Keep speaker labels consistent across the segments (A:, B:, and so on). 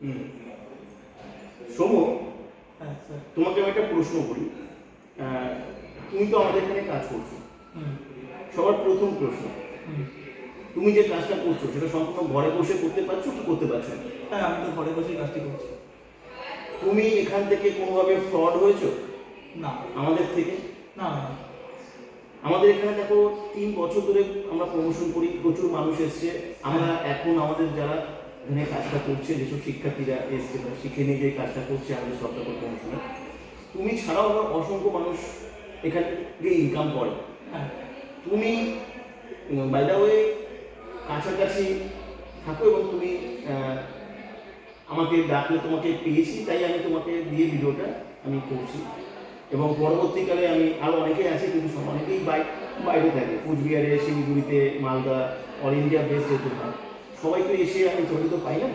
A: হুম। সৌম্য,
B: হ্যাঁ স্যার।
A: তোমাকে আমি একটা প্রশ্ন করি। তুমি তো আমাদের এখানে কাজ করছো।
B: হুম
A: সবার প্রথম প্রশ্ন,
B: হুম।
A: তুমি যে কাজটা করছো সেটা সম্পূর্ণ ঘরে বসে করতে পারছো কি করতে পারছো না?
B: হ্যাঁ, আমি তো ঘরে বসেই কাজটি করছি।
A: তুমি এখান থেকে কোনোভাবে ফ্রড হয়েছো
B: না
A: আমাদের থেকে?
B: না না।
A: আমাদের এখানে দেখো 3 বছর ধরে আমরা প্রমোশন করি, প্রচুর মানুষ এসছে। আমরা এখন আমাদের যারা এখানে কাজটা করছে, যেসব শিক্ষার্থীরা এসছে বা শিখে নিয়ে যে কাজটা করছে আমাদের সফটওয়্যার প্রমোশনে, তুমি ছাড়াও আমার অসংখ্য মানুষ এখান থেকে ইনকাম করে।
B: হ্যাঁ
A: তুমি বাই দ্য ওয়ে কাছাকাছি থাকো এবং তুমি আমাকে ডাকলে তোমাকে পেয়েছি, তাই আমি তোমাকে দিয়ে ভিডিওটা আমি করছি। এবং পরবর্তীকালে আমি আরও অনেকেই আছে, কিন্তু অনেকেই বাইরে থাকে, কুচবিহারে, শিলিগুড়িতে, মালদা, অল ইন্ডিয়া বেস্ট যেতে হয়। সবাই তো এসে আমি ছবি তো পাই না।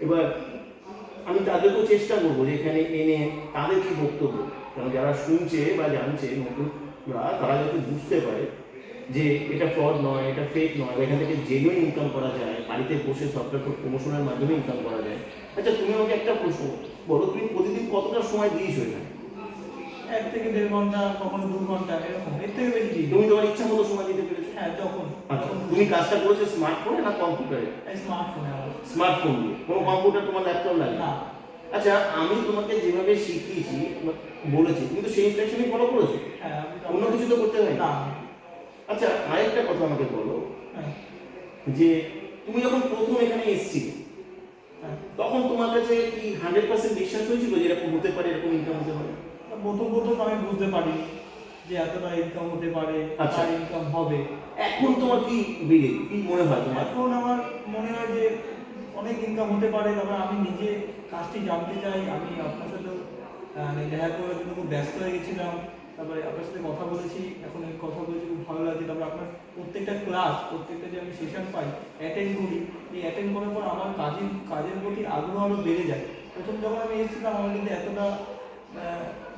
A: এবার আমি তাদেরকেও চেষ্টা করবো যে এখানে এনে তাদের কি বক্তব্য, কারণ যারা শুনছে বা জানছে নতুনরা, তারা যাতে বুঝতে পারে যে এটা ফ্রড নয়, এটা ফেক নয়, এখান থেকে জেনুইন ইনকাম করা যায়, বাড়িতে বসে সফটওয়্যার প্রমোশনের মাধ্যমে ইনকাম করা যায়। আচ্ছা, তুমি আমাকে একটা প্রশ্ন বলো, তুমি প্রতিদিন কতটা সময় দিয়েছো এখানে?
B: 1 থেকে 1.5 ঘন্টা, কখনো 2 ঘন্টা, এরকম। এর থেকে বেশি দিই।
A: তুমি তোমার ইচ্ছা মতো সময় দিতে পেরেছো?
B: হ্যাঁ, যখন
A: আচ্ছা,
B: যখন
A: তুমি কাজটা করেছো স্মার্টফোনে না কম্পিউটারে?
B: স্মার্টফোনে আমার।
A: স্মার্টফোন দিয়ে, কোনো কম্পিউটার তোমার ল্যাপটপ লাগে
B: না।
A: না? আচ্ছা, আমি তোমাকে যেভাবে শিখিয়েছি বলেছি, তুমি তো সেই ইনস্ট্রাকশনই ফলো করেছো?
B: হ্যাঁ, আমি তো
A: অন্য কিছু তো করতে হয়
B: না।
A: না? আচ্ছা, আরেকটা কথা আমাকে বলো,
B: হ্যাঁ
A: যে তুমি যখন প্রথম এখানে এসেছিলে
B: হ্যাঁ।
A: তখন তোমার কাছে কি 100% বিশ্বাস হয়েছিল যে এরকম হতে পারে, এরকম ইনকাম হতে পারে?
B: প্রথম প্রথম আমি বুঝতে পারিনি যে এতটা ইনকাম হতে পারে,
A: আচ্ছা।
B: আর ইনকাম হবে।
A: এখন তোমার কি কি মনে হয় তোমার?
B: এখন আমার মনে হয় যে অনেক ইনকাম হতে পারে। তারপর আমি নিজে কাজটি জানতে চাই। আমি আপনার সাথেও দেখা করার জন্য খুব ব্যস্ত হয়ে গেছিলাম। তারপরে আপনার সাথে কথা বলেছি, এখন এই কথা বলেছি, খুব ভালো লাগছে। তারপর আপনার প্রত্যেকটা ক্লাস, প্রত্যেকটা যে আমি সেশন পাই, অ্যাটেন্ড করি, এই অ্যাটেন্ড করার পর আমার কাজের প্রতি আগ্রহ আরও বেড়ে যায়। প্রথম যখন আমি এসেছিলাম আমার কিন্তু এতটা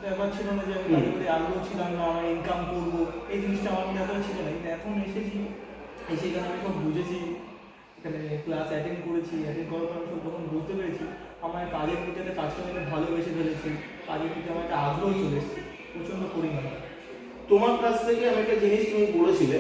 B: ব্যাপার ছিল না যে আমি কাজের প্রতি আগ্রহ ছিলাম না, আমার ইনকাম করবো, এই জিনিসটা আমার মধ্যে এতটা ছিল না। কিন্তু এখন এসেছি, এসে এখানে আমি সব বুঝেছি, এখানে ক্লাস অ্যাটেন্ড করেছি, অ্যাটেন্ড করার পর আমি সব যখন বুঝতে পেরেছি, আমার কাজের প্রতি একটা কাজটা আমি ভালোবেসে ফেলেছি, কাজের প্রতি আমার একটা আগ্রহ চলে এসেছে প্রচণ্ড পরিমাণে।
A: তোমার কাছ থেকে আমি একটা জিনিস তুমি বলেছিলে,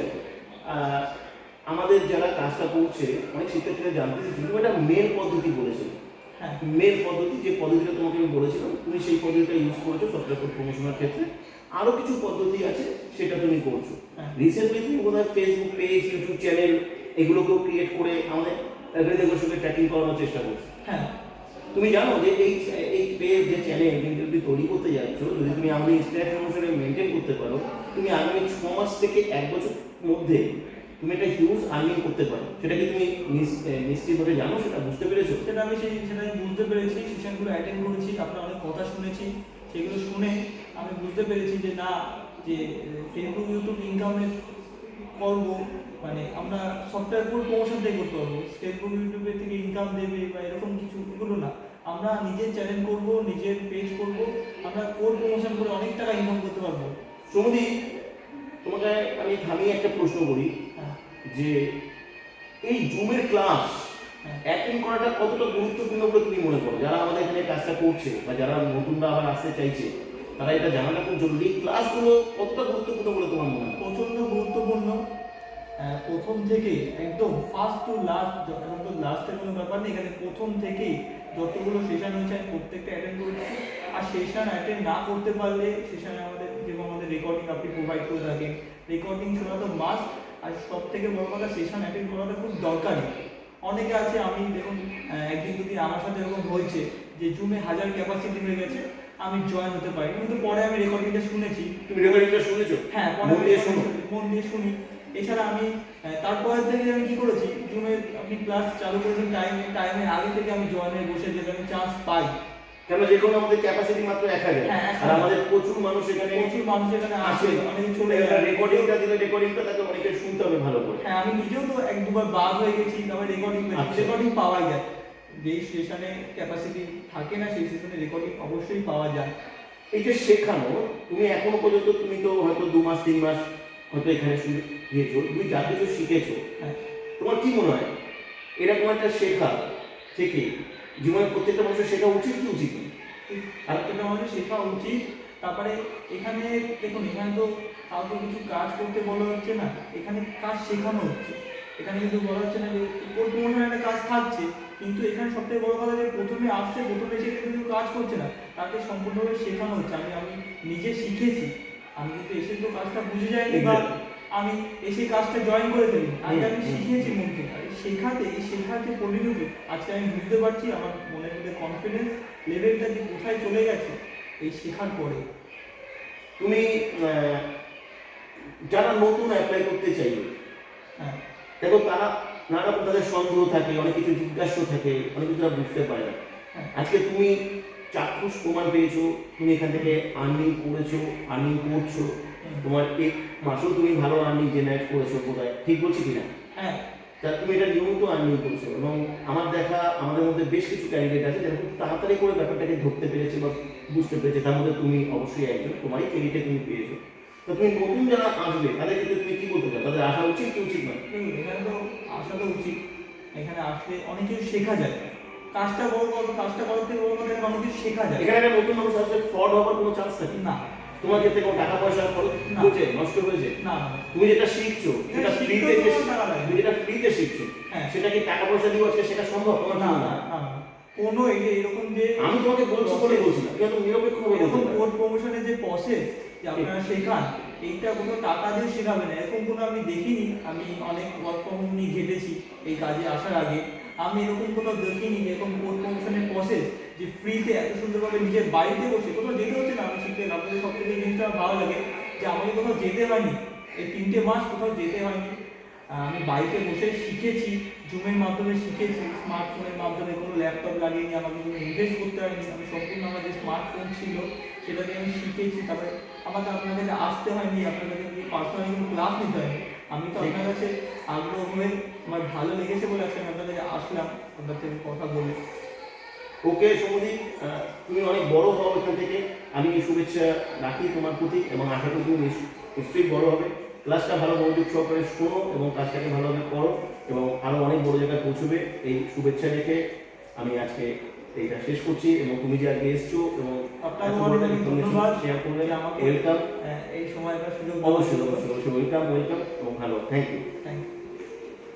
A: আমাদের যারা কাজটা করছে অনেক শিক্ষার্থীরা জানতে চাইছে, তুমি একটা মেল পদ্ধতি বলেছিলে।
B: হ্যাঁ
A: মেল পদ্ধতি, যে পদ্ধতিটা তোমাকে আমি বলেছিলাম, তুমি সেই পদ্ধতিটা ইউজ করেছো সফটওয়্যার প্রমোশনের ক্ষেত্রে। আরও কিছু পদ্ধতি আছে, সেটা তুমি করছো।
B: হ্যাঁ
A: রিসেন্টলি তুমি বোধহয় ফেসবুক পেজ, ইউটিউব চ্যানেল এগুলোকেও ক্রিয়েট করে আমাদের এগ্রিদের সঙ্গে ট্র্যাকিং করানোর চেষ্টা করছো।
B: হ্যাঁ।
A: তুমি জানো যে এই পেজ, যে চ্যানেল তুমি তৈরি করতে যাচ্ছ, যদি তুমি আমাদের ইনস্টাগ্রাম অনুসারে মেনটেন করতে পারো, তুমি আগামী 6 মাস থেকে 1 বছর মধ্যে তুমি একটা হিউজ আর্নিং করতে পারো। সেটা কি তুমি নিশ্চিতভাবে জানো, সেটা বুঝতে পেরেছো?
B: সেটা আমি বুঝতে পেরেছি, সেশনগুলো অ্যাটেন্ড করেছি, আপনার অনেক কথা শুনেছি। সেগুলো শুনে আমি বুঝতে পেরেছি যে না, যে ফেসবুক ইউটিউব ইনকামের করবো, মানে আমরা সফটওয়্যার ফুল প্রমোশন থেকে করতে পারবো। ফেসবুক ইউটিউবের থেকে ইনকাম দেবে বা এরকম কিছু এগুলো না। আমরা নিজের চ্যানেল করবো, নিজের পেজ করবো, আমরা কোর প্রমোশন করে অনেক টাকা ইনকাম করতে পারবো।
A: সৌমদি, তোমাকে আমি থামিয়ে একটা প্রশ্ন করি,
B: হ্যাঁ
A: যে এই জুমের ক্লাস
B: হ্যাঁ।
A: অ্যাটেন্ড করাটা কতটা গুরুত্বপূর্ণ বলে তুমি মনে করো? যারা আমাদের এখানে কাজটা করছে বা যারা নতুনরা আবার আসতে চাইছে, তারা এটা জানাটা খুব জরুরি। ক্লাসগুলো কতটা গুরুত্বপূর্ণ বলে তোমার মনে হয়?
B: প্রচণ্ড গুরুত্বপূর্ণ। প্রথম থেকেই একদম ফার্স্ট টু লাস্ট, এখন তো লাস্টের কোনো ব্যাপার নেই, এখানে প্রথম থেকেই যতগুলো সেশন হয়েছে আমি প্রত্যেকটা অ্যাটেন্ড করেছি। আর সেশন অ্যাটেন্ড না করতে পারলে সেশনে আমাদের রেকর্ডিং আপনি প্রোভাইড করে থাকেন, রেকর্ডিং শোনা তো মাস্ট। আর সব থেকে বড় কথা, সেশন অ্যাটেন্ড করাটা খুব দরকারি। অনেকে আছে, আমি দেখুন একদিন দুদিন আমার সাথে এরকম হয়েছে যে জুমে 1000 ক্যাপাসিটি হয়ে গেছে, আমি জয়েন হতে পারি, কিন্তু পরে আমি রেকর্ডিংটা শুনেছি।
A: তুমি রেকর্ডিংটা শুনেছো?
B: হ্যাঁ, পরে
A: মন দিয়ে শোনো।
B: মন দিয়ে শুনি। এছাড়া আমি তারপরের থেকে আমি কি করেছি, জুমে আপনি ক্লাস চালু করেছেন টাইমের আগে থেকে আমি জয়েনে বসে যেতে আমি চান্স পাই।
A: কেন, যে কোনো আমাদের ক্যাপাসিটি মাত্র 1000,
B: হ্যাঁ,
A: আর আমাদের প্রচুর মানুষ এখানে
B: এখানে আসে, অনেকে চলে
A: একটা
B: যায়।
A: রেকর্ডিংটা দিলে রেকর্ডিংটা তাকে অনেকে শুনতে হবে ভালো করে।
B: হ্যাঁ, আমি নিজেও তো 1-2 বার বাদ হয়ে গেছি, তারপরে
A: আচ্ছা।
B: রেকর্ডিং পাওয়া যায়। যেই সেশনে ক্যাপাসিটি থাকে না সেই সেশনে রেকর্ডিং অবশ্যই পাওয়া যায়।
A: এই যে শেখানো, তুমি এখনো পর্যন্ত, তুমি তো হয়তো 2 মাস 3 মাস হয়তো এখানে গিয়েছো, তুমি যা কিছু শিখেছো,
B: হ্যাঁ
A: তোমার কি মনে হয় এরকম একটা শেখা থেকে জীবনে প্রত্যেকটা মানুষের শেখা উচিত কি উচিত না?
B: আর এটা আমাদের শেখা উচিত। তারপরে এখানে দেখুন, এখানে তো কাউকে কিছু কাজ করতে বলা হচ্ছে না, এখানে কাজ শেখানো হচ্ছে। এখানে কিন্তু বলা হচ্ছে না যে কোর্ট প্রমোশনের একটা কাজ থাকছে, কিন্তু এখানে সবথেকে বড় কথা যে প্রথমে আসছে, প্রথমে এসে কিন্তু কেউ কাজ করছে না, তাকে সম্পূর্ণভাবে শেখানো হচ্ছে। আমি নিজে শিখেছি, আমি কিন্তু এসে তো কাজটা বুঝে যাইনি বা আমি এসে কাজটা জয়েন করে ফেলি, আগে আমি শিখেছি মনকে। আর এই শেখার যে পরিণতি আজকে আমি বুঝতে পারছি, আমার মনের মধ্যে কনফিডেন্স লেভেলটা যে কোথায় চলে গেছে এই শেখার পরে।
A: তুমি যারা নতুন অ্যাপ্লাই করতে চাইবে,
B: হ্যাঁ
A: দেখো তারা নানা রকম তাদের সন্দেহ থাকে, অনেক কিছু জিজ্ঞাসা থাকে, অনেক কিছু তারা বুঝতে পারে না।
B: হ্যাঁ
A: আজকে তুমি চাক্ষুষ প্রমাণ পেয়েছো, তুমি এখান থেকে আর্নিং করেছো, আর্নিং করছো, তোমার এক মাসেও তুমি ভালো আর্নিং জেনারেট করেছো বোধহয়, ঠিক বলছি কিনা?
B: হ্যাঁ
A: তা তুমি এটা নিয়মিত আর্নিং করছো, এবং আমার দেখা আমাদের মধ্যে বেশ কিছু ক্যান্ডিডেট আছে যারা খুব তাড়াতাড়ি করে ব্যাপারটাকে ধরতে পেরেছে বা বুঝতে পেরেছে, তার মধ্যে তুমি অবশ্যই একজন, তোমারই ক্রেডিটে তুমি পেয়েছো। তো তুমি নতুন যারা আসবে তাদের ক্ষেত্রে তুমি কি বলতে চাও, তাদের আসা উচিত কি উচিত না?
B: দেখুন, এখানে তো আসা তো উচিত। এখানে আসলে অনেক কিছু শেখা যায়। কাজটা বড় কথা, কাজটা করার থেকে বড় কথা এখানে অনেক কিছু শেখা যায়।
A: এখানে একটা নতুন মানুষ আসলে ফ্রড হওয়ার কোনো চান্স থাকে
B: না
A: তোমার ক্ষেত্রে কোনো টাকা পয়সা খরচ
B: না।
A: হয়েছে, নষ্ট হয়েছে?
B: না না
A: তুমি যেটা শিখছো, যেটা
B: শিখতে
A: ফ্রিতে
B: তো কোনো টাকা লাগে না।
A: তুমি যেটা ফ্রিতে শিখছো,
B: হ্যাঁ।
A: সেটা কি টাকা পয়সা দিয়ে আজকে শেখা সম্ভব তোমার
B: না
A: জন্য?
B: না না না। কোনো এই যে এরকম যে
A: আমি তোমাকে বলছি বলে বলছি না, কিন্তু নিরপেক্ষ ভাবে
B: এরকম
A: বলতে
B: কোর্ট প্রমোশনের যে প্রসেস যে আপনারা শেখান, এইটা কোনো টাকা দিয়ে শেখাবে না, এরকম কোনো আমি দেখিনি। আমি অনেক ওয়ার্ক ফ্রম হোম নিয়ে ঘেটেছি এই কাজে আসার আগে, আমি এরকম কোথাও দেখিনি যে এরকম কোর্ট প্রমোশনের প্রসেস যে ফ্রিতে এত সুন্দরভাবে নিজের বাড়িতে বসে, কোথাও যেতে হচ্ছে না। আমি শিখতে আপনাদের সব থেকে এই জিনিসটা আমার ভালো লাগে যে আমাকে কোথাও যেতে হয়নি, এই 3টে মাস কোথাও যেতে হয়নি। আমি বাড়িতে বসে শিখেছি, জুমের মাধ্যমে শিখেছি, স্মার্টফোনের মাধ্যমে, কোনো ল্যাপটপ লাগিয়ে নিয়ে আমাকে কোনো ইনভেস্ট করতে হয়নি। আমি সম্পূর্ণ আমার যে স্মার্টফোন ছিল সেটাকে আমি শিখেছি। তারপরে আমাকে আপনার কাছে আসতে হয়নি, আপনার কাছে গিয়ে পার্সোনালি কোনো ক্লাস নিতে হয়নি। আমি তো আপনার কাছে আগ্রহ হয়ে আমার ভালো লেগেছে বলে আজকে আমি আপনার কাছে আসলাম, আপনার থেকে কথা বলে।
A: ওকে সৌমদীপ, তুমি অনেক বড় হও এখান থেকে, আমি শুভেচ্ছা রাখি তোমার প্রতি, এবং আশা করি তুমি নিশ্চয়ই বড় হবে। ক্লাসটা ভালো মনোযোগ সহকারে শোনো এবং কাজটাকে ভালোভাবে করো, এবং আরো অনেক বড় জায়গায় পৌঁছবে এই শুভেচ্ছা রেখে আমি আজকে এইটা শেষ করছি। এবং তুমি যে আগে এসছো এবং
B: আপনাকে অনেক অনেক ধন্যবাদ
A: শেয়ার করলে,
B: যে আমাকে
A: ওয়েলকাম।
B: এই সময়টা সুযোগ
A: অবশ্যই অবশ্যই অবশ্যই ওয়েলকাম ওয়েলকাম, এবং ভালো, থ্যাংক ইউ।
B: Thank you.